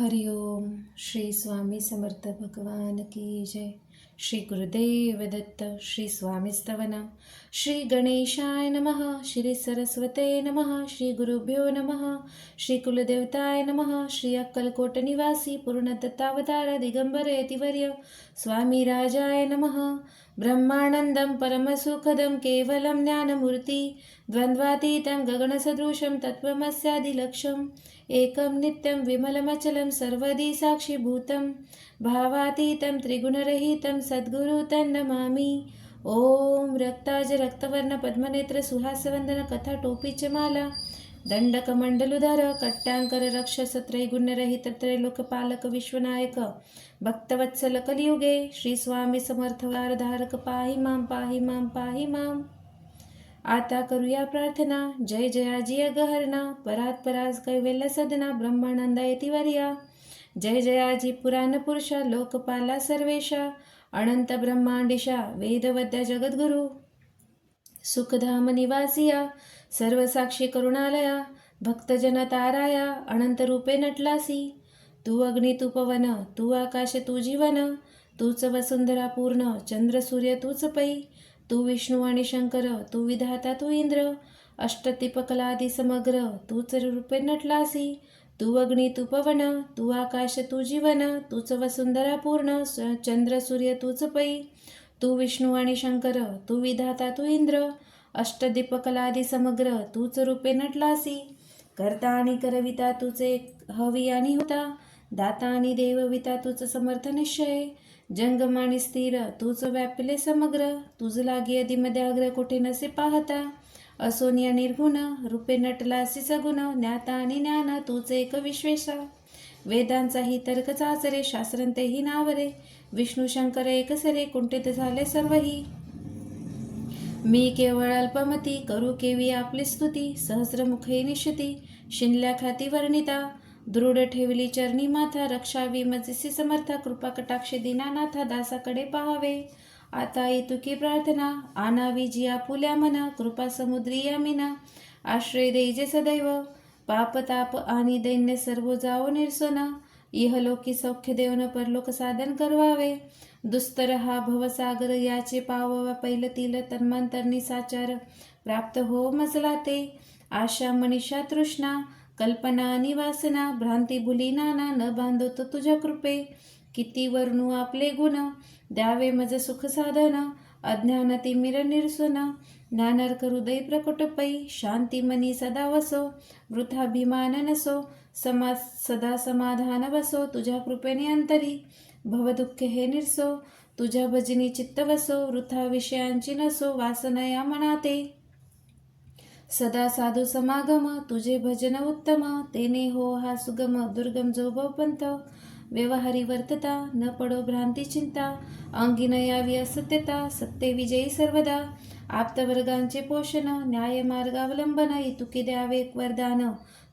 हरिओम. श्री स्वामी समर्थ भगवान की जय. श्री गुरुदेव दत्त. श्री स्वामी स्तवन. श्री गणेशाय नमः. श्री सरस्वते नमः. श्री गुरुभ्यो नमः. श्री कुलदेवताय नमः. श्री अक्कलकोट निवासी पूर्ण दत्तावतार दिगंबर यतिवर्य स्वामी राजाय नमः. ब्रह्मानंदं परमसुखदं केवलं ज्ञानमूर्ति द्वन्द्वातीतं गगनसदृशं तत्त्वमस्यादिलक्ष्यम् एकं नित्यं विमलमचलं सर्वदी साक्षीभूतं भावातीतं त्रिगुणरहितं सद्गुरु तन्नमामि. ओम रक्ताज रक्तवर्ण पद्मनेत्र सुहासवंदन कथा टोपीच माला दंडकमंडलुधर कट्टांकर रक्षस त्रैगुण्यरहित त्रैलोकपालक विश्वनायक भक्तवत्सल कलियुगे श्री स्वामी समर्थवार धारक पाहि मां पाहि मां पाहि मां. आता करूया प्रार्थना. जय जयाजी अगहरणा परात पराज कैवल्य सदना ब्रह्मानंदा यतिवर्या. जय जयाजी पुराण पुरुषा लोकपाला सर्वेशा अनंत ब्रह्मांडिशा वेदवद्या जगद्गुरु सुखधाम निवासिया सर्वसाक्षी करुणालया भक्तजन ताराया अनंत रूपे नटलासी. तू अग्नी तू पवन तू आकाश तू जीवन तूच वसुंधरा पूर्ण चंद्र सूर्य तूच पै. तू विष्णू आणि शंकर तू विधाता तू इंद्र अष्टतिपकलादी समग्र तूच रूपे नटलासी. तू अग्नी तू पवन तू आकाश तू जीवन तूच वसुंधरा पूर्ण चंद्र सूर्य तूच पै. तू विष्णू आणि शंकर तू विधाता तू इंद्र अष्टदीपकलादी समग्र तूच रूपे नटलासी. करता आणि करविता तुझे हवी आणि होता दाता आणि देवविता तुझ समर्थ निश्चय. जंगम आणि स्थिर तूच व्यापिले समग्र तुझ लागी अधीमध्ये अग्र कोठे नसे पाहता. असोनिया निर्गुण रूपे नटलासी सगुण ज्ञाता आणि ज्ञान तूच एक विश्वेशा. वेदांचाही तर्क चाचरे शास्त्रंतेही नावरे विष्णू शंकर एकसरे कुंठित झाले सर्वही. मी केवळ अल्पमती करू केवी आपली स्तुती सहस्रमुखे निश्चिती शिनल्या खाती वर्णिता दृढ ठेवली चरणी माथा रक्षावी मजसी समर्था कृपा कटाक्षे दीनानाथा दासाकडे पाहावे. आता इतुकी प्रार्थना आनावी जी आपुल्या मना कृपा समुद्री यामिना आश्रय देजे सदैव पाप ताप आणि दैन्य सर्व जाओ निरसोना. इहलोकी सौख्य देवन परलोक साधन करवावे. दुस्तर हा भवसागर याचे पाववा पैलतील तन्मांतरणी साचार प्राप्त हो मजला ते. आशा मनीषा तृष्णा कल्पना आणि वासना भ्रांती भुली नाना न बांधतो तुझ्या कृपे. किती वर्णू आपले गुण द्यावे मज सुख साधन अज्ञान तिमिर निरसन ज्ञानार्क हृदय प्रकट पै. शांती मनी सदा वसो वृथाभिमान नसो सदा समाधान वसो तुझ्या कृपेने अंतरी. भवदुःख हे निरसो तुझ्या भजनी चित्त वसो वृथा विषयांची नसो वासना या मनाते. सदा साधू समागम तुझे भजन उत्तम तेने हो हा सुगम दुर्गम जो भवपंथ. व्यवहारी वर्तता न पडो भ्रांती चिंता अंगी न यावी असत्यता सत्य विजयी सर्वदा. आप्तवर्गांचे पोषण न्याय मार्गावलंबन इतुकी द्यावे वरदान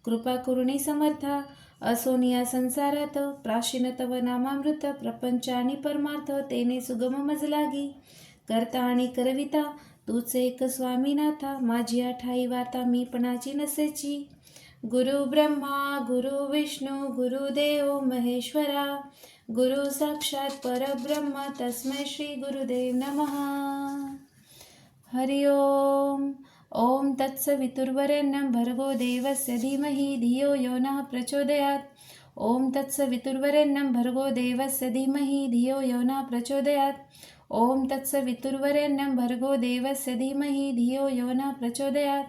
कृपा करुणी समर्था. असोनिया संसारात प्राचीन तव नामामृत प्रपंच आणि परमार्थ तेने सुगम मज लागी. करता आणि करविता तूच एक स्वामीनाथा माझी ठाई वार्ता मी पणाची नसेची. गुरु ब्रह्मा गुरु विष्णू गुरुदेव महेश्वरा गुरु साक्षात परब्रह्म तस्मै श्री गुरुदेव नमः. हरि ओम. ओम तत्सवितुर्वरेण्यं भर्गो देवस्य धीमहि धियो यो नः प्रचोदयात्. ओम तत्सवितुर्वरेण्यं भर्गो देवस्य धीमहि धियो यो नः प्रचोदयात्. ओम तत्सवितुर्वरेण्यं भर्गो देवस्य धीमहि धियो यो नः प्रचोदयात्.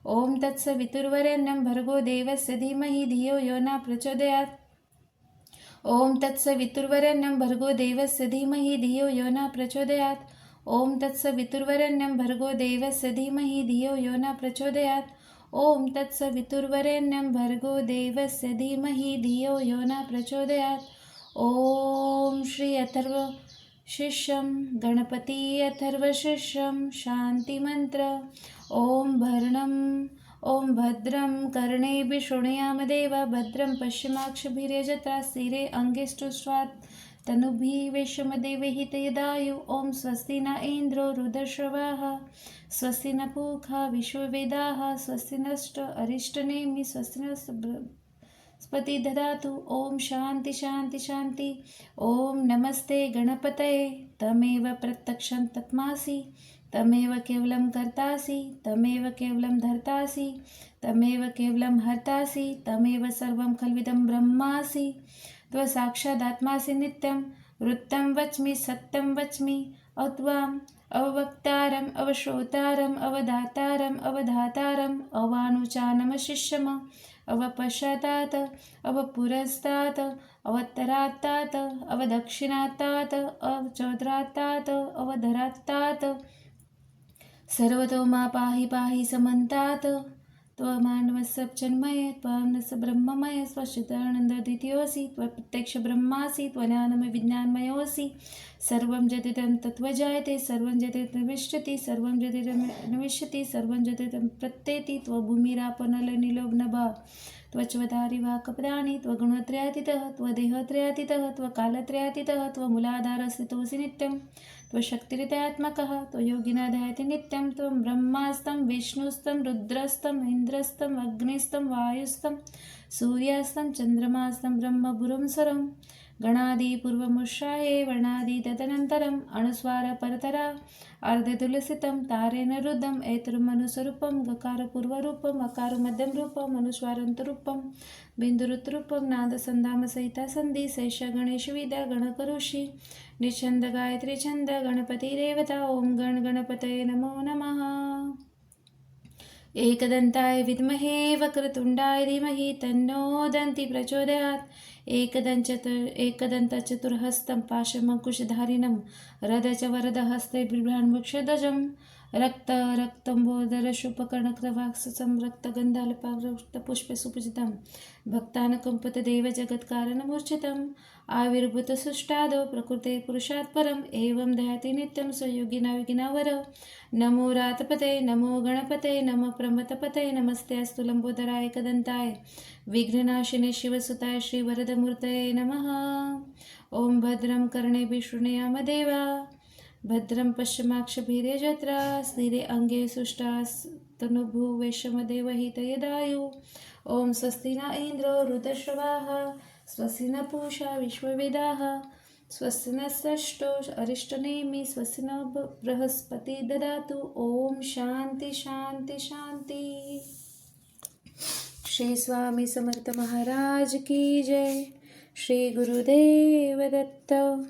ओम तत्सवितुर्वरेण्यं भर्गो देवस्य धीमहि धियो यो नः प्रचोदयात्. ओम तत्सवितुर्वरेण्यं भर्गो देवस्य धीमहि धियो यो नः प्रचोदयात्. ओम तत्सवितुर्वरेण्यं भर्गो देवस्य धीमहि धियो यो नः प्रचोदयात्. ओम तत्सवितुर्वरेण्यं भर्गो देवस्य धीमहि धियो यो नः प्रचोदयात्. ओम श्री अथर्व शिष्यं गणपती अथर्वशिष्यं शांती मंत्र. ओम भरणं ओम भद्रं कर्णेभिः शृणुयाम देवा भद्रं पश्चिमाक्षभिर्यजत्रा स्थिरे अंगेष्टुष्वात् तनुभिः वैश्यमदेवहितयदायु. ओम स्वस्ति न इंद्रो रुद्रश्रवाः स्वस्ति न पूषा विश्ववेदाः स्वस्ति नश्च अरिष्टनेमि स्वस्ति न स्पति ददातु। ओम शांति शांति शांति। ओम नमस्ते गणपतये। तमेव प्रत्यक्षं तत्मासि, तमेव केवलं कर्तासि, तमेव केवलं धर्तासि, तमेव केवलं हर्तासि, तमेव सर्वं खल्विदं ब्रह्मासि। त्वसाक्षादात्मासि नित्यं। वृत्तं वच्मि सत्यं वच्मि। अत्वाम् अवक्तारम् अवश्रोतारम् अवधातारम् अवधातारम् अवानुचानमशिष्यम् अवपश्चातात् अवपुरस्तात् अवत्तरात्तात् अवदक्षिणात्तात् अवचोदरात्तात् अवधरात्तात् सर्वतो मा पाहि पाहि समन्तात्। त्वमानवसब्जन्मये त्वामनस ब्रह्ममय स्वच्चिदानन्दद्वितीयोऽसि। त्वप्रत्यक्ष ब्रह्मासि, त्वज्ञानमय विज्ञानमयोऽसि। सर्वं यदिदं तत्त्वजायते, सर्वं यदिदं विष्यति, सर्वं यदिदं नविष्यति, सर्वं यदिदं प्रत्येति। त्वभूमिरापनलनिलोभनभा त्वच्वदारिवाकपदानि। त्वगुणत्रयातीतः, त्वदेहत्रयातीतः, त्वकालत्रयातीतः, त्वमूलाधारस्थितोऽसि नित्यं। त्वशक्तिरित्यात्मकः, त्वयोगिनाधायति नित्यं। त्वं ब्रह्मास्तं विष्णुस्तं रुद्रस्तं इन्द्रस्तं अग्निस्तं वायुस्तं सूर्यास्तं चन्द्रमास्तं ब्रह्मपुरं सरं। गणादिपूर्वमुष्याये वर्णादि तदनन्तरम् अनुस्वारपरतरा अर्धतुलसितं तारेण रुद्धम् ऐतरमनुस्वरूपं। गकारपूर्वरूपम् अकारमध्यं रूपम् अनुस्वारान्तरूपं बिन्दुरुत्रूपं नादसन्धामसहिता सन्धि सैष गणेशविद्या गणकऋषि निच्छन्द गायत्री छन्द गणपतिरेवता। ओम गण गणपतये नमो नमः। एकदन्ताय विद्महे वक्रतुण्डाय धीमहि तन्नो दन्ति प्रचोदयात्। एकदन्तचतुर्हस्तं पाशमङ्कुशधारिणं रदचवरदहस्ते बिभ्रान्मुक्षध्वजं रक्तम्बोदरशुपकर्णकृतवाक्सं रक्तगन्धालपावृतपुष्पसुपूजितं भक्तानुकम्पतदेव जगत्कारणमूर्छितम् आविर्भूतसृष्टादौ प्रकृते पुरुषात् परम् एवं ध्याति नित्यं स्वयोगिना विघ्नावर। नमो रातपते नमो गणपते नमः प्रमथपते नमस्ते अस्तु लंबोदराय एकदन्ताय विघ्ननाशिने शिवसुताय श्रीवरदमूर्तये नमः। ओम भद्रं कर्णेभिः शृणुयाम देवा, भद्रं पश्चिमाक्षभिर्यजत्रा, स्थिरे अङ्गे सुष्ठुस्तनूर्भुवैषमदेवहितयदायु। ओम स्वस्ति न इन्द्रो वृद्धश्रवाः, स्वस्ति न पूषा विश्ववेदाः, स्वस्ति नस्तष्टो अरिष्टनेमि, स्वस्ति न बृहस्पति ददातु। ओम शांति शांति शांति। श्री स्वामी समर्थ महाराज की जय। श्री गुरुदेव दत्त।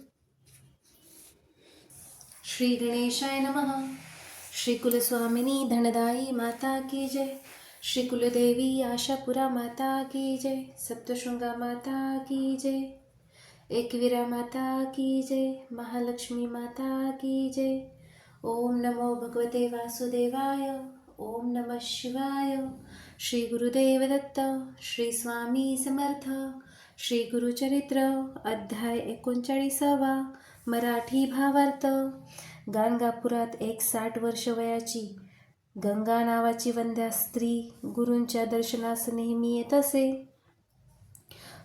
श्री गणेशाय नमः। श्री कुलस्वामिनी धनदायी माता की जय। श्री कुलदेवी आशापुरा माता की जय। सप्तशृंगा माता की जय। एकवीरा माता की जय। महालक्ष्मी माता की जय। ओम नमो भगवते वासुदेवाय। ओम नमः शिवाय। श्री गुरुदेव दत्त। श्री स्वामी समर्थ। श्री गुरुचरित्र अध्याय 39 मराठी भावार्थ। गाणगापुरात एक 60 वर्ष वयाची गंगा नावाची वंद्या स्त्री गुरूंच्या दर्शनास नेहमी येत असे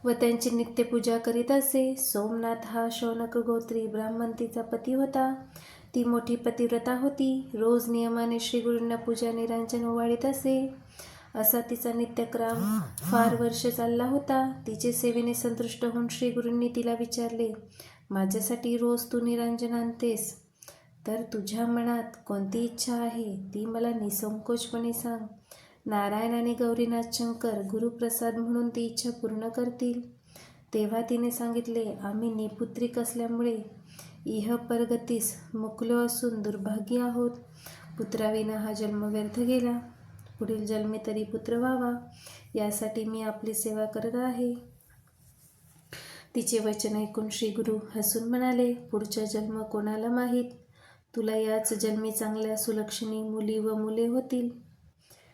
व त्यांची नित्यपूजा करीत असे. सोमनाथ हा शौनक गोत्री ब्राह्मण तिचा पती होता. ती मोठी पतिव्रता होती. रोज नियमाने श्रीगुरूंना पूजा निरांजन ओवाळीत असे. असा तिचा नित्यक्रम फार वर्ष चालला होता. तिचे सेवेने संतुष्ट होऊन श्रीगुरूंनी तिला विचारले, माझ्यासाठी रोज तू निरांजन आणतेस, तर तुझ्या मनात कोणती इच्छा आहे ती मला निसंकोचपणे सांग. नारायण आणि गौरीनाथ शंकर गुरुप्रसाद म्हणून ती इच्छा पूर्ण करतील. तेव्हा तिने सांगितले, आम्ही निपुत्रिक असल्यामुळे इह परगतीस मुकलो असून दुर्भागी आहोत. पुत्राविना हा जन्म व्यर्थ गेला. पुढील जन्मी तरी पुत्र व्हावा यासाठी मी आपली सेवा करत आहे. तिचे वचन ऐकून श्री गुरु हसून म्हणाले, पुढचा जन्म कोणाला माहीत. तुला याच जन्मी चांगल्या सुलक्षणी मुली व मुले होतील.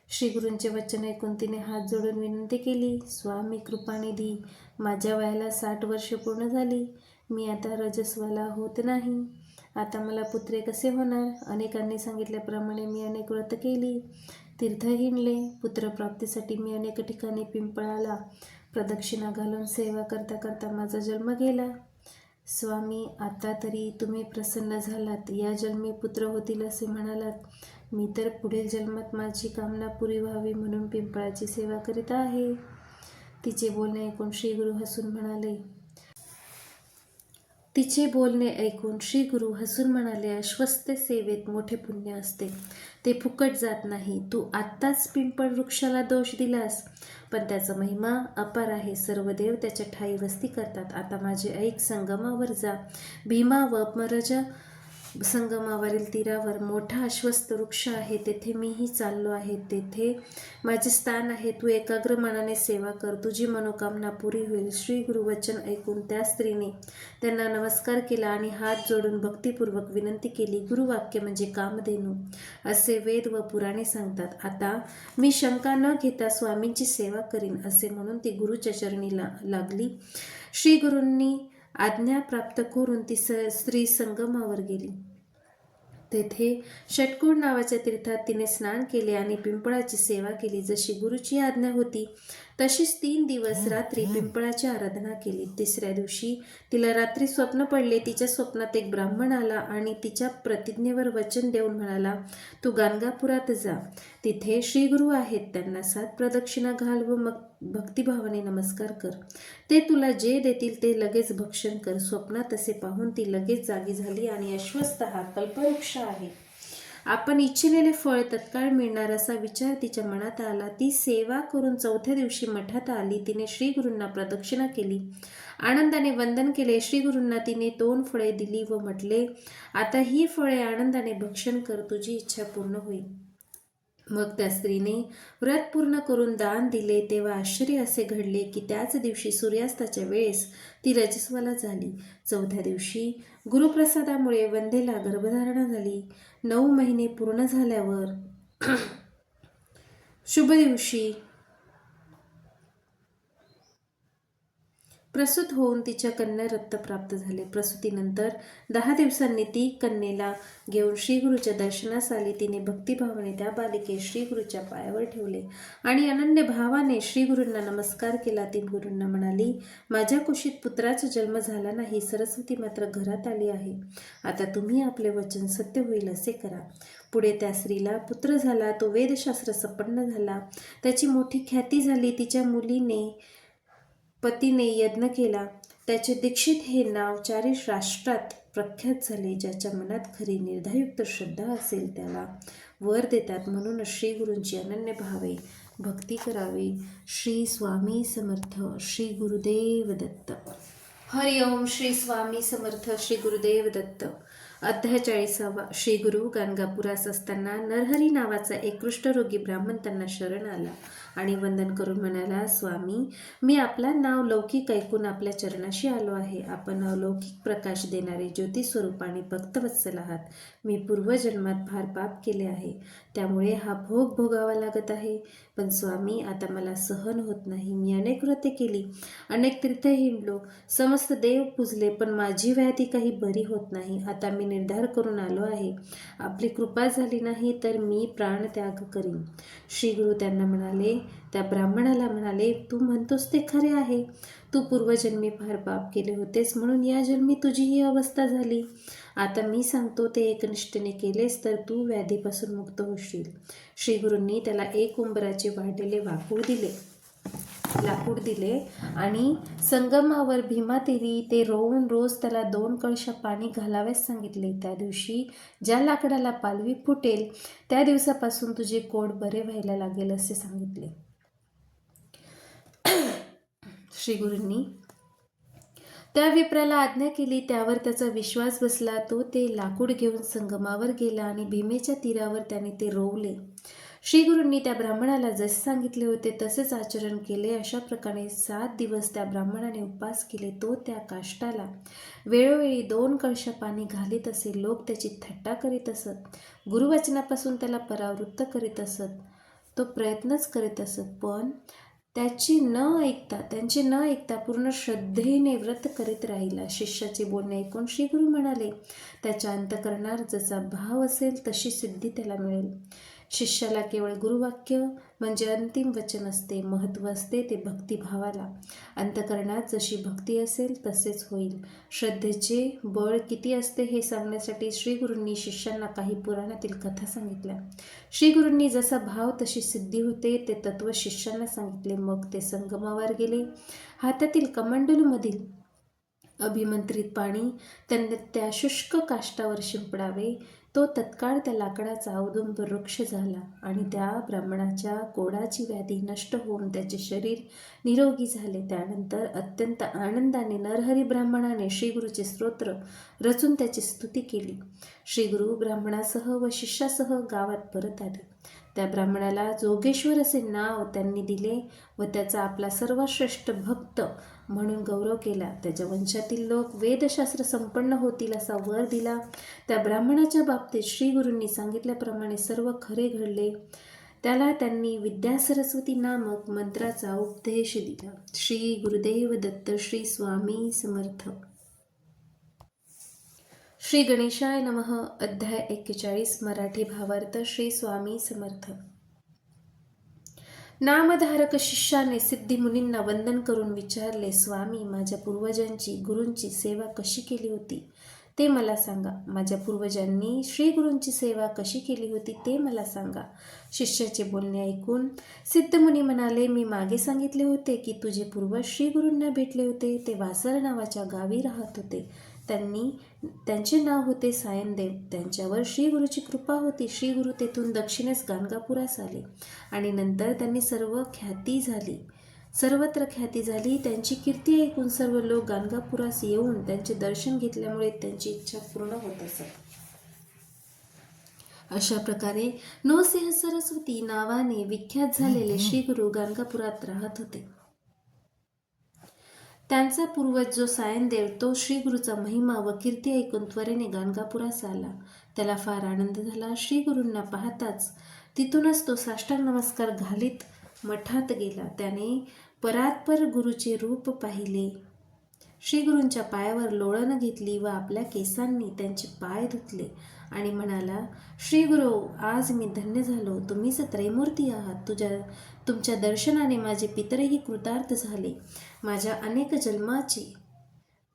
श्री गुरूंचे वचन ऐकून तिने हात जोडून विनंती केली, स्वामी कृपानिधी, माझ्या वयाला 60 वर्ष पूर्ण झाली. मी आता रजस्वाला होत नाही. आता मला पुत्रे कसे होणार. अनेकांनी सांगितल्याप्रमाणे मी अनेक व्रत केली, तीर्थ हिंडले. पुत्रप्राप्तीसाठी मी अनेक ठिकाणी पिंपळाला प्रदक्षिणा घालून सेवा करता करता माझा जन्म गेला. स्वामी, आता तरी तुम्ही प्रसन्न झालात. या जन्मी पुत्र होतील असे म्हणालात. मी तर पुढील जन्मात माझी कामना पुरी व्हावी म्हणून पिंपळाची सेवा करीत आहे. तिचे बोलणे ऐकून श्री गुरु हसून म्हणाले तिचे बोलणे ऐकून श्री गुरु हसून म्हणाले, अश्वस्थ सेवेत मोठे पुण्य असते, ते फुकट जात नाही. तू आत्ताच पिंपळ वृक्षाला दोष दिलास, पण त्याचा महिमा अपार आहे. सर्व देव त्याच्या ठाई वस्ती करतात. आता माझे ऐक, संगमावर जा. भीमा व अपमरज संगमावरील तीरावर मोठा अश्वस्थ वृक्ष आहे, तेथे मीही चाललो आहे. तेथे माझे स्थान आहे. तू एकाग्र मनाने सेवा कर, तुझी मनोकामना पुरी होईल. श्री गुरु वचन ऐकून त्या स्त्रीने त्यांना नमस्कार केला आणि हात जोडून भक्तिपूर्वक विनंती केली. गुरुवाक्य म्हणजे कामधेनू असे वेद व पुराणे सांगतात. आता मी शंका न घेता स्वामींची सेवा करीन, असे म्हणून ती गुरुच्या चरणी लागली. श्री गुरूंनी आज्ञा प्राप्त करून ती स्त्री संगमावर गेली. तेथे षटकुळ नावाच्या तीर्थात तिने स्नान केले आणि पिंपळाची सेवा केली. जशी गुरुची आज्ञा होती तशीच 3 दिवस रात्री पिंपळाची आराधना केली. तिसऱ्या दिवशी तिला रात्री स्वप्न पडले. तिच्या स्वप्नात एक ब्राह्मण आला आणि तिच्या प्रतिज्ञेवर वचन देऊन म्हणाला, तू गाणगापुरात जा. तिथे श्रीगुरु आहेत, त्यांना 7 प्रदक्षिणा घाल व मग भक्तिभावाने नमस्कार कर. ते तुला जे देतील ते लगेच भक्षण कर. स्वप्नात तसे पाहून ती लगेच जागी झाली आणि अश्वस्थ हा कल्पवृक्ष आहे, आपण इच्छिलेले फळ तत्काळ मिळणार असा विचार तिच्या मनात आला. ती सेवा करून 4थ्या दिवशी मठात आली. तिने श्रीगुरूंना प्रदक्षिणा केली, आनंदाने वंदन केले. श्रीगुरूंना तिने 2 फळे दिली व म्हटले, आता ही फळे आनंदाने भक्षण कर, तुझी इच्छा पूर्ण होईल. मग त्या स्त्रीने व्रत पूर्ण करून दान दिले. तेव्हा आश्चर्य असे घडले की त्याच दिवशी सूर्यास्ताच्या वेळेस ती रजस्वला झाली. 4थ्या दिवशी गुरुप्रसादामुळे वंदेला गर्भधारणा झाली. 9 महिने पूर्ण झाल्यावर शुभ दिवशी प्रसूत होऊन तिच्या कन्या रत्न प्राप्त झाले. प्रसूतीनंतर 10 दिवसांनी ती कन्येला घेऊन श्रीगुरूच्या दर्शनास आली. तिने भक्तिभावाने त्या बालिकेस श्रीगुरूच्या पायावर ठेवले आणि अनन्य भावाने श्रीगुरूंना नमस्कार केला. ती गुरूंना म्हणाली, माझ्या कुशीत पुत्राचा जन्म झाला नाही, सरस्वती मात्र घरात आली आहे. आता तुम्ही आपले वचन सत्य होईल असे करा. पुढे त्या स्त्रीला पुत्र झाला. तो वेदशास्त्र संपन्न झाला, त्याची मोठी ख्याती झाली. तिच्या मुलीने पतीने यज्ञ केला. त्याचे दीक्षित हे नाव 4 राष्ट्रात प्रख्यात झाले. ज्याच्या मनात खरी निर्धायुक्त श्रद्धा असेल त्याला वर देतात. म्हणून श्री गुरूंची अनन्य भावे भक्ती करावी. श्री स्वामी समर्थ. श्री गुरुदेव दत्त. हरि ओम. श्री स्वामी समर्थ. श्री गुरुदेव दत्त. अध्याय 40. श्री गुरु गाणगापुरास असताना नरहरी नावाचा एक कुष्ठरोगी ब्राह्मण त्यांना शरण आला आणि वंदन करून म्हणाला, स्वामी, मी आपला नाव लौकिक ऐकून आपल्या चरणाशी आलो आहे. आपण अलौकिक प्रकाश देणारे ज्योतिस्वरूप आणि भक्तवत्सल आहात. मी पूर्वजन्मात फार पाप केले आहे, त्यामुळे हा भोग भोगावा लागत आहे. पण स्वामी, आता मला सहन होत नाही. मी अनेक व्रते केली, अनेक तीर्थे हिंडलो, समस्त देव पूजले, पण माझी व्याधी काही बरी होत नाही. आता मी निर्धार करून आलो आहे, आपली कृपा झाली नाही तर मी प्राणत्याग करीन. श्री गुरु त्यांना म्हणाले, त्या ब्राह्मणाला म्हणाले, तू म्हणतोस ते खरे आहे. तू पूर्वजन्मी फार पाप केले होतेस, म्हणून या जन्मी तुझी ही अवस्था झाली. आता मी सांगतो ते एकनिष्ठेने केलेस तर तू व्याधीपासून मुक्त होशील. श्री गुरूंनी त्याला 1 उंबराचे वाढलेले लाकूड दिले आणि संगमावर भीमातीरी ते रोवून रोज त्याला 2 कळशा पाणी घालाव्यास सांगितले. त्या दिवशी ज्या लाकडाला पालवी फुटेल त्या दिवसापासून तुझे कोड बरे व्हायला लागेल असे सांगितले. श्री गुरूंनी त्या विप्राला आज्ञा केली. त्यावर त्याचा विश्वास बसला. तो ते लाकूड घेऊन संगमावर गेला आणि भीमेच्या तीरावर त्याने ते रोवले. श्री गुरूंनी त्या ब्राह्मणाला जसे सांगितले होते तसेच आचरण केले. अशा प्रकारे 7 दिवस त्या ब्राह्मणाने उपवास केले. तो त्या काष्टाला वेळोवेळी 2 कळशा पाणी घालीत असे. लोक त्याची थट्टा करीत असत, गुरुवचनापासून त्याला परावृत्त करीत असत. तो प्रयत्नच करीत असत, पण त्यांचे न ऐकता पूर्ण श्रद्धेने व्रत करीत राहिला. शिष्याचे बोलणे ऐकून श्री गुरु म्हणाले, त्याच्या अंतःकरणात जसा भाव असेल तशी सिद्धी त्याला मिळेल. शिष्याला केवळ गुरुवाक्य म्हणजे अंतिम वचन असते. महत्त्व असते ते भक्तिभावाला. अंतःकरणात जशी भक्ती असेल तसेच होईल. श्रद्धेचे बळ किती असते हे सांगण्यासाठी श्रीगुरूंनी शिष्यांना काही पुराणातील कथा सांगितल्या. श्रीगुरूंनी जसा भाव तशी सिद्धी होते ते तत्व शिष्यांना सांगितले. मग ते संगमावर गेले. हातातील कमंडलूमधील अभिमंत्रित पाणी त्यांनी त्या शुष्क काष्ठावर शिंपडावे. तो तत्काळ त्या लाकडाचा औदुंब वृक्ष झाला आणि त्या ब्राह्मणाच्या कोडाची व्याधी नष्ट होऊन त्याचे शरीर निरोगी झाले. त्यानंतर अत्यंत आनंदाने नरहरी ब्राह्मणाने श्रीगुरूचे स्तोत्र रचून त्याची स्तुती केली. श्रीगुरू ब्राह्मणासह व शिष्यासह गावात परत आले. त्या ब्राह्मणाला जोगेश्वर असे नाव त्यांनी दिले व त्याचा आपला सर्वश्रेष्ठ भक्त म्हणून गौरव केला. त्याच्या वंशातील लोक वेदशास्त्र संपन्न होतील असा वर दिला. त्या ब्राह्मणाच्या बाबतीत श्रीगुरूंनी सांगितल्याप्रमाणे सर्व खरे घडले. त्याला त्यांनी विद्या सरस्वती नामक मंत्राचा उपदेश दिला. श्री गुरुदेव दत्त. श्री स्वामी समर्थ. श्री गणेशाय नमः. अध्याय 41. मराठी भावार्थ. श्री स्वामी समर्थ. नामधारक शिष्याने सिद्धिमुनींना वंदन करून विचारले, स्वामी, माझ्या पूर्वजांची गुरूंची सेवा कशी केली होती ते मला सांगा. माझ्या पूर्वजांनी श्रीगुरूंची सेवा कशी केली होती ते मला सांगा. शिष्याचे बोलणे ऐकून सिद्धमुनी म्हणाले, मी मागे सांगितले होते की तुझे पूर्वज श्रीगुरूंना भेटले होते. ते वासर नावाच्या गावी राहत होते. त्यांचे नाव होते सायनदेव. त्यांच्यावर श्रीगुरूची कृपा होती. श्रीगुरू तेथून दक्षिणेस गाणगापुरास आले आणि नंतर त्यांनी सर्वत्र ख्याती झाली. त्यांची कीर्ती ऐकून सर्व लोक गाणगापुरास येऊन त्यांचे दर्शन घेतल्यामुळे त्यांची इच्छा पूर्ण होत असत. अशा प्रकारे नृसिंह सरस्वती नावाने विख्यात झालेले श्रीगुरू गाणगापुरात राहत होते. त्यांचा पूर्वज जो सायनदेव तो श्रीगुरूचा महिमा व कीर्ती ऐकून त्वरेने गाणगापुरास आला. त्याला फार आनंद झाला. श्रीगुरूंना पाहताच तिथूनच तो साष्टांग नमस्कार घालीत मठात गेला. त्याने परात्पर गुरुचे रूप पाहिले. श्रीगुरूंच्या पायावर लोळण घेतली व आपल्या केसांनी त्यांचे पाय धुतले आणि म्हणाला, श्रीगुरू, आज मी धन्य झालो. तुम्हीच त्रैमूर्ती आहात. तुमच्या दर्शनाने माझे पितरही कृतार्थ झाले. माझ्या अनेक जन्माचे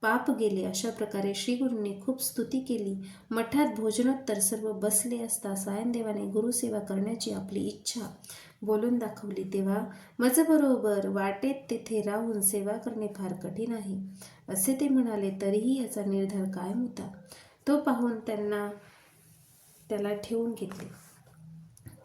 पाप गेले. अशा प्रकारे श्रीगुरूंनी खूप स्तुती केली. मठात भोजनोत्तर सर्व बसले असता सायनदेवाने गुरुसेवा करण्याची आपली इच्छा बोलून दाखवली. तेव्हा माझ्याबरोबर वाटेत तेथे राहून सेवा करणे फार कठीण आहे असे ते म्हणाले. तरीही याचा निर्धार कायम होता. तो पाहून त्याला ठेवून घेतले.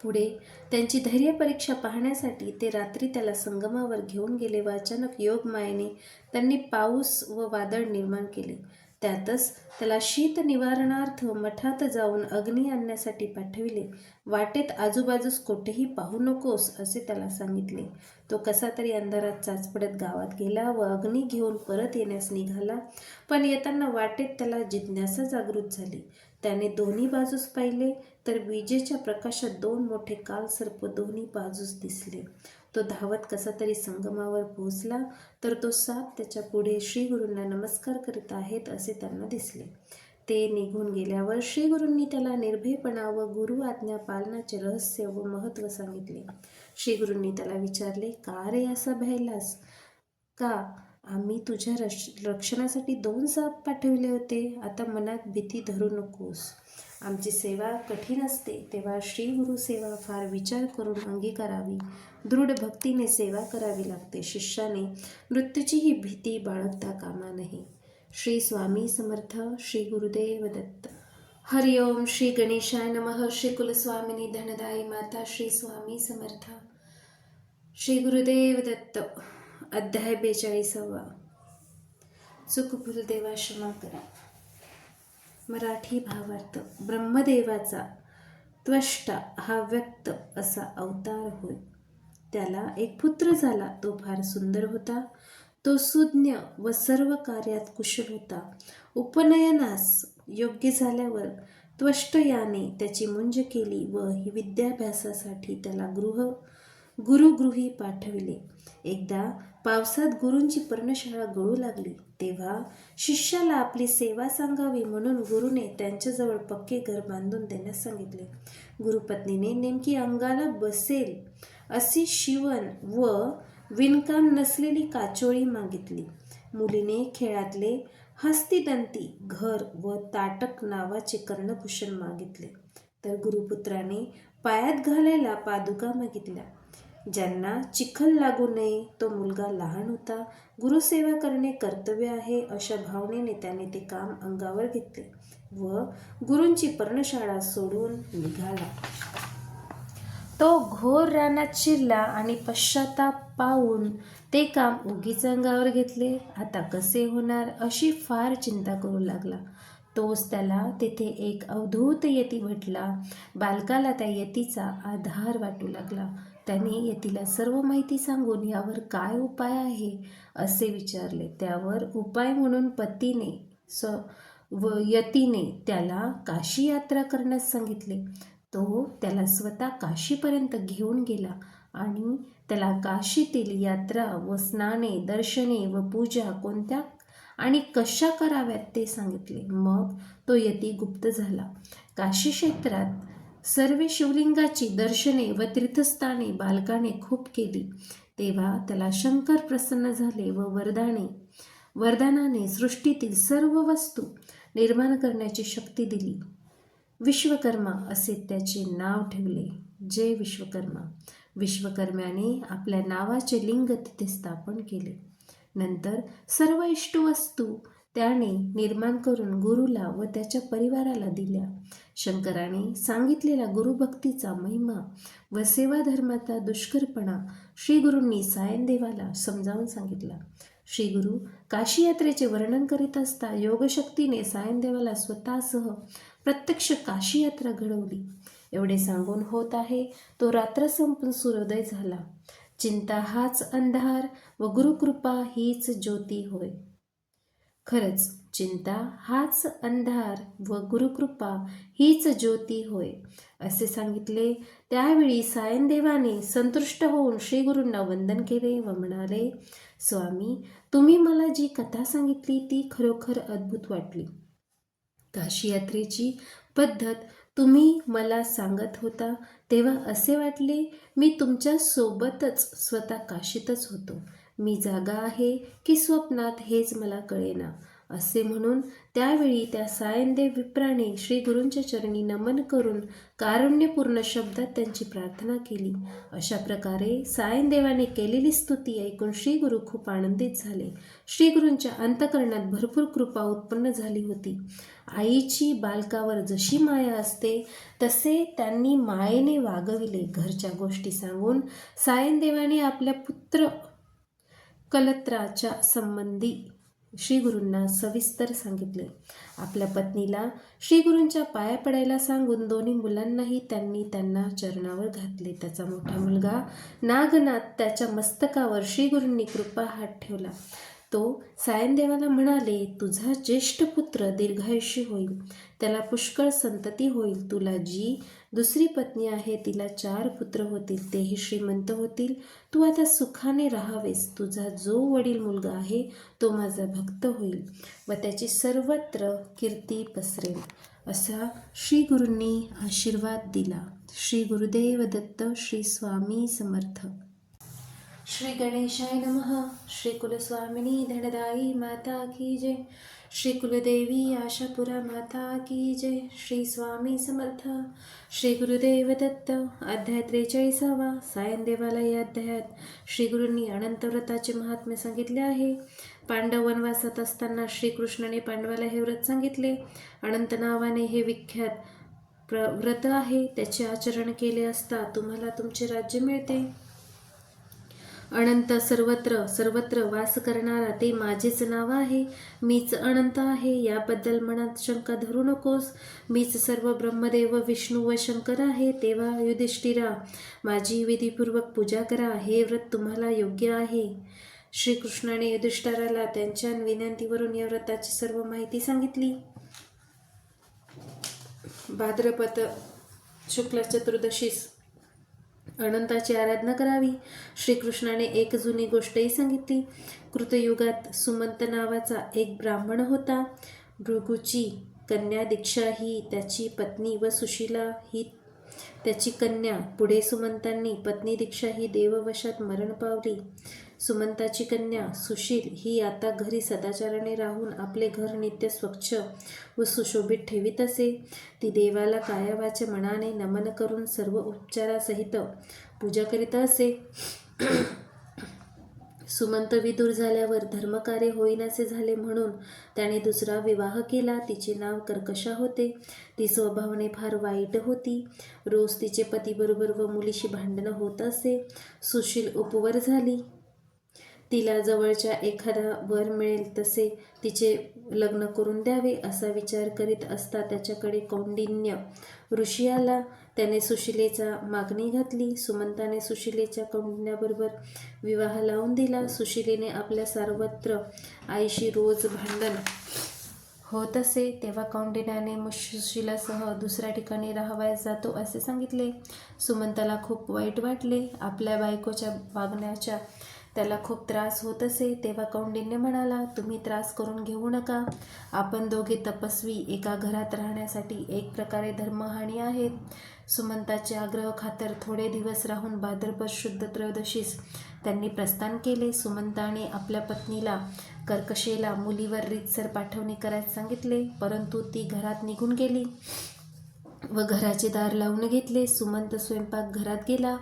पुढे त्यांची धैर्य परीक्षा पाहण्यासाठी ते रात्री त्याला संगमावर घेऊन गेले व अचानक योगमायेने त्यांनी पाऊस व वादळ निर्माण केले. त्यातच त्याला शीत निवारणार्थ मठात जाऊन अग्नी आणण्यासाठी पाठविले. वाटेत आजूबाजूस कोठेही पाहू नकोस असे त्याला सांगितले. तो कसा तरी अंधारात चाचपडत गावात गेला व अग्नी घेऊन परत येण्यास निघाला. पण येताना वाटेत त्याला जिज्ञासा जागृत झाली. त्याने दोन्ही बाजूस पाहिले तर विजेच्या प्रकाशात दोन मोठे कालसर्प दोन्ही बाजूस दिसले. तो धावत कसा तरी संगमावर पोहोचला तर तो साप त्याच्या पुढे श्रीगुरूंना नमस्कार करीत आहेत असे त्यांना दिसले. ते निघून गेल्यावर श्रीगुरूंनी त्याला निर्भयपणा व गुरु आज्ञा पालनाचे रहस्य व महत्त्व सांगितले. श्रीगुरूंनी त्याला विचारले, का रे असा भ्यायलास? का? आम्ही तुझ्या रक्षणासाठी 2 साप पाठविले होते. आता मनात भीती धरू नकोस. आमची सेवा कठीण असते तेव्हा श्रीगुरू सेवा फार विचार करून अंगीकारावी. दृढ भक्तीने सेवा करावी लागते. शिष्याने मृत्यूचीही भीती बाळगता कामा नये. श्री स्वामी समर्थ. श्री गुरुदेव दत्त. हरिओम. श्री गणेशाय नमः. श्री कुलस्वामिनी धनदाई माता. श्री स्वामी समर्थ. श्री गुरुदेव दत्त. अध्याय 42. चूक भूल देवा क्षमा करा. मराठी भावार्थ. ब्रह्मदेवाचा त्वष्टा हा व्यक्त असा अवतार होय. त्याला एक पुत्र झाला. तो फार सुंदर होता. तो सुज्ञ व सर्व कार्यात कुशल होता. उपनयनास योग्य झाल्यावर त्वष्ट याने त्याची मुंज केली व विद्याभ्यासासाठी त्याला गुरुगृही पाठविले. एकदा पावसात गुरूंची पर्णशाळा गळू लागली तेव्हा शिष्याला आपली सेवा सांगावी म्हणून गुरुने त्यांच्याजवळ पक्के घर बांधून देण्यास सांगितले. गुरुपत्नीने नेमकी अंगाला बसेल अशी शिवण व विणकाम नसलेली काचोळी मागितली. मुलीने खेळातले हस्तिदंती घर व ताटक नावाचे कर्णभूषण मागितले. तर गुरुपुत्राने पायात घालायला पादुका मागितल्या. ज्यांना चिखल लागू नये, तो मुलगा लहान होता, गुरुसेवा करणे कर्तव्य आहे अशा भावनेने त्याने ते काम अंगावर घेतले व गुरूंची पर्णशाळा सोडून निघाला. तो घोर रानात शिरला आणि पश्चाताप पाहून ते काम उगीच अंगावर घेतले, आता कसे होणार अशी फार चिंता करू लागला. तोच त्याला तेथे एक अवधूत यती भेटला. बालकाला त्या यतीचा आधार वाटू लागला. त्याने यतीला सर्व माहिती सांगून यावर काय उपाय आहे असे विचारले. त्यावर उपाय म्हणून पतीने व यतीने त्याला काशी यात्रा करण्यास सांगितले. तो त्याला स्वतः काशीपर्यंत घेऊन गेला आणि त्याला काशीतील यात्रा व स्नाने, दर्शने व पूजा कोणत्या आणि कशा कराव्यात ते सांगितले. मग तो यती गुप्त झाला. काशी क्षेत्रात सर्व शिवलिंगाची दर्शने व तीर्थस्थाने बालकाने खूप केली. तेव्हा त्याला शंकर प्रसन्न झाले व वरदानाने सृष्टीतील सर्व वस्तू निर्माण करण्याची शक्ती दिली. विश्वकर्मा असे त्याचे नाव ठेवले. जय विश्वकर्मा. विश्वकर्म्याने आपल्या नावाचे लिंग तिथे स्थापन केले. नंतर सर्व इष्टवस्तू त्याने निर्माण करून गुरुला व त्याच्या परिवाराला दिल्या. शंकराने सांगितलेला गुरुभक्तीचा महिमा व सेवाधर्माचा दुष्करपणा श्रीगुरूंनी सायनदेवाला समजावून सांगितला. श्रीगुरू काशी यात्रेचे वर्णन करीत असता योगशक्तीने सायनदेवाला स्वतःसह प्रत्यक्ष काशी यात्रा घडवली. एवढे सांगून होत आहे तो रात्र संपून सूर्योदय झाला. चिंता हाच अंधार व गुरुकृपा हीच ज्योती होय. खरंच चिंता हाच अंधार व गुरुकृपा हीच ज्योती होय असे सांगितले. त्यावेळी सायनदेवाने संतुष्ट होऊन श्रीगुरूंना वंदन केले व म्हणाले, स्वामी, तुम्ही मला जी कथा सांगितली ती खरोखर अद्भुत वाटली. काशी यात्रेची पद्धत तुम्ही मला सांगत होता तेव्हा असे वाटले मी तुमच्या सोबतच स्वतः काशीतच होतो. मी जागा आहे की स्वप्नात हेच मला कळेना असे म्हणून त्यावेळी त्या सायनदेव विप्राने श्रीगुरूंच्या चरणी नमन करून कारुण्यपूर्ण शब्दात त्यांची प्रार्थना केली. अशा प्रकारे सायनदेवाने केलेली स्तुती ऐकून श्रीगुरू खूप आनंदित झाले. श्रीगुरूंच्या अंतःकरणात भरपूर कृपा उत्पन्न झाली होती. आईची बालकावर जशी माया असते तसे त्यांनी मायेने वागविले. घरच्या गोष्टी सांगून सायनदेवाने आपल्या पुत्र कलत्राच्या संबंधी श्रीगुरूंना सविस्तर सांगितले. आपल्या पत्नीला श्रीगुरूंच्या पाया पडायला सांगून दोन्ही मुलांनाही त्यांना चरणावर घातले. त्याचा मोठा मुलगा नागनाथ त्याच्या मस्तकावर श्रीगुरूंनी कृपा हात ठेवला. तो सायनदेवाला म्हणाले, तुझा ज्येष्ठ पुत्र दीर्घायुष्य होईल, त्याला पुष्कळ संतती होईल. तुला जी दुसरी पत्नी आहे तिला 4 पुत्र होतील, तेही श्रीमंत होतील. तू आता सुखाने राहावेस. तुझा जो वडील मुलगा आहे तो माझा भक्त होईल व त्याची सर्वत्र कीर्ती पसरेल असा श्रीगुरूंनी आशीर्वाद दिला. श्री गुरुदेव दत्त. श्री स्वामी समर्थ. श्री गणेशाय नमः. श्री कुलस्वामिनी धनदायी माता की जय. श्री कुलदेवी आशापुरा माता की जय. श्री स्वामी समर्थ. श्री गुरुदेव दत्त. अध्याय 43. सायनदेवाला या अध्यायात श्रीगुरूंनी अनंतव्रताचे महात्म्य सांगितले आहे. पांडव वनवासात असताना श्रीकृष्णाने पांडवाला हे व्रत सांगितले. अनंत नावाने हे विख्यात व्रत आहे. त्याचे आचरण केले असता तुम्हाला तुमचे राज्य मिळते. अनंत सर्वत्र वास करणारा ते माझेच नाव आहे. मीच अनंत आहे याबद्दल मनात शंका धरू नकोस. मीच सर्व ब्रह्मदेव, विष्णू व शंकर आहे. तेव्हा युधिष्ठिरा माझी विधीपूर्वक पूजा करा. हे व्रत तुम्हाला योग्य आहे. श्रीकृष्णाने युधिष्ठिराला त्यांच्या विनंतीवरून या व्रताची सर्व माहिती सांगितली. भाद्रपद शुक्ल चतुर्दशीस अनंताची आराधना करावी. श्रीकृष्णाने एक जुनी गोष्टही सांगितली. कृतयुगात सुमंत नावाचा एक ब्राह्मण होता. भृगूची कन्या दीक्षा ही त्याची पत्नी व सुशीला ही त्याची कन्या. पुढे सुमंतांनी पत्नी दीक्षा ही देववशात मरण पावली. सुमंताची कन्या सुशील ही आता घरी सदाचाराने राहून आपले घर नित्य स्वच्छ व सुशोभित ठेवीत असे. ती देवाला कायावाचे मनाने नमन करून सर्व उपचारासहित पूजा करीत असे. सुमंत विदूर झाल्यावर धर्मकार्य होईनासे झाले म्हणून त्याने दुसरा विवाह केला. तिचे नाव कर्कशा होते. ती स्वभावाने फार वाईट होती. रोज तिचे पतीबरोबर व मुलीशी भांडणं होत असे. सुशील उपवर झाली. तिला जवळच्या एखादा वर मिळेल तसे तिचे लग्न करून द्यावे असा विचार करीत असता त्याच्याकडे कौंडिन्य ऋषी आला. त्याने सुशिलेचा मागणी घातली. सुमंताने सुशिलेच्या कौंडिन्याबरोबर विवाह लावून दिला. सुशिलेने आपल्या सर्वत्र आईशी रोज भांडण होत असे तेव्हा कौंडिन्याने सुशिलासह दुसऱ्या ठिकाणी राहावयास जातो असे सांगितले. सुमंताला खूप वाईट वाटले. आपल्या बायकोच्या वागण्याच्या त्याला खूप त्रास होत असे. तेव्हा कौंडिन्य म्हणाला, तुम्ही त्रास करून घेऊ नका. आपण दोघे तपस्वी एका घरात राहण्यासाठी एक प्रकारे धर्महानी आहेत. सुमंताचे आग्रह खातर थोडे दिवस राहून भाद्रपद शुद्ध त्रयोदशीस त्यांनी प्रस्थान केले. सुमंताने आपल्या पत्नीला कर्कशेला मुलीवर रीतसर पाठवणी करायला सांगितले, परंतु ती घरात निघून गेली व घराचे दार लावून घेतले. सुमंत स्वयंपाक घरात गेला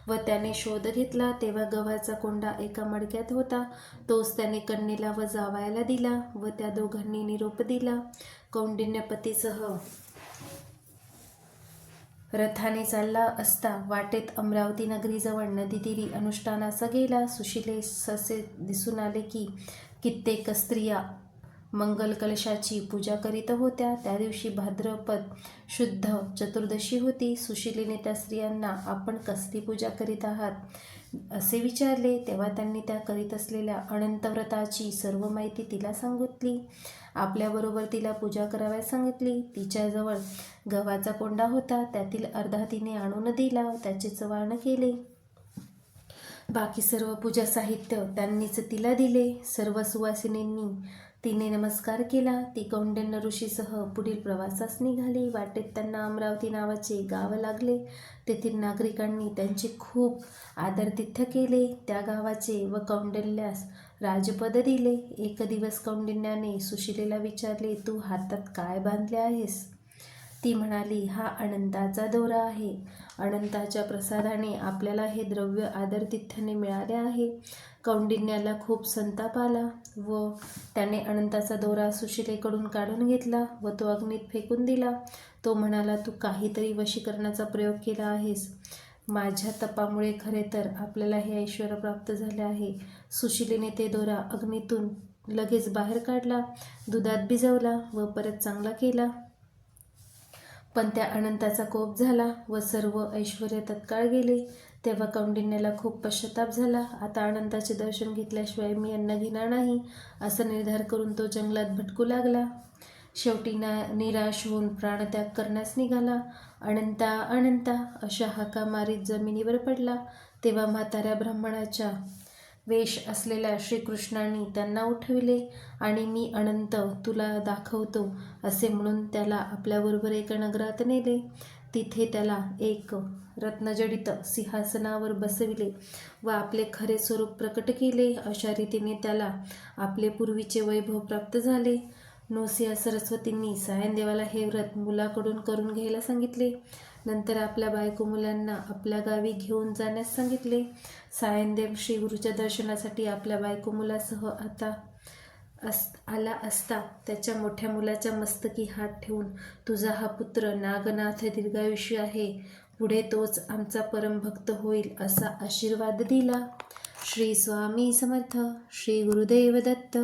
व त्याने शोध घेतला तेव्हा गव्हाचा कोंडा एका मडक्यात होता. तोच त्याने कन्येला व जावयाला दिला व त्या दोघांनी निरोप दिला. कौंडिन्यपतीसह रथाने चालला असता वाटेत अमरावती नगरीजवळ नदीतीरी अनुष्ठानास गेला. सुशिलेस असे दिसून आले की कित्येक स्त्रिया मंगल कलशाची पूजा करीत होत्या. त्या दिवशी भाद्रपद शुद्ध चतुर्दशी होती. सुशिलेने त्या स्त्रियांना आपण कसली पूजा करीत आहात असे विचारले. तेव्हा त्यांनी त्या करीत असलेल्या अनंतव्रताची सर्व माहिती तिला सांगितली. आपल्याबरोबर तिला पूजा करावयास सांगितली. तिच्याजवळ गव्हाचा कोंडा होता. त्यातील अर्धा तिने आणून दिला. त्याचे चवाण केले. बाकी सर्व पूजा साहित्य त्यांनीच तिला दिले. सर्व सुवासिनींनी तिने नमस्कार केला. ती कौंडिन्य ऋषीसह पुढील प्रवासास निघाली. वाटेत त्यांना अमरावती नावाचे गाव लागले. तेथील नागरिकांनी त्यांचे खूप आदरातिथ्य केले. त्या गावाचे व कौंडिल्यास राजपद दिले. एक दिवस कौंडिन्याने सुशिलेला विचारले, तू हातात काय बांधले आहेस? ती म्हणाली, हा अनंताचा दोरा आहे. अनंताच्या प्रसादाने आपल्याला हे द्रव्य आदरातिथ्याने मिळाले आहे. कौंडिन्याला खूप संताप आला व त्याने अनंताचा दोरा सुशिलेकडून काढून घेतला व तो अग्नीत फेकून दिला. तो म्हणाला, तू काहीतरी वशीकरणाचा प्रयोग केला आहेस. माझ्या तपामुळे खरे तर आपल्याला हे ऐश्वर्य प्राप्त झाले आहे. सुशिलेने ते दोरा अग्नीतून लगेच बाहेर काढला, दुधात भिजवला व परत चांगला केला. पण त्या अनंताचा कोप झाला व सर्व ऐश्वर्य तत्काळ गेले. तेव्हा कौंडिन्याला खूप पश्चाताप झाला. आता अनंताचे दर्शन घेतल्याशिवाय मी अन्न घेणार नाही असा निर्धार करून तो जंगलात भटकू लागला. शेवटी निराश होऊन प्राणत्याग करण्यास निघाला. अनंता अनंता अशा हाका मारीत जमिनीवर पडला. तेव्हा म्हाताऱ्या ब्राह्मणाच्या वेश असलेल्या श्रीकृष्णांनी त्यांना उठविले आणि मी अनंत तुला दाखवतो असे म्हणून त्याला आपल्याबरोबर एका नगरात नेले. तिथे त्याला एक रत्नजडित सिंहासनावर बसविले व आपले खरे स्वरूप प्रकट केले. अशा रीतीने त्याला आपले पूर्वीचे वैभव प्राप्त झाले. नृसिंह सरस्वतींनी सायनदेवाला हे व्रत मुलाकडून करून घ्यायला सांगितले. नंतर आपल्या बायको मुलांना आपल्या गावी घेऊन जाण्यास सांगितले. सायनदेव श्री गुरुच्या दर्शनासाठी आपल्या बायको मुलासह आता आला असता त्याच्या मोठ्या मुलाच्या मस्तकी हात ठेवून, तुझा हा पुत्र नागनाथ दीर्घायुषी आहे. पुढे तोच आमचा परमभक्त होईल असा आशीर्वाद दिला. श्री स्वामी समर्थ. श्री गुरुदेव दत्त.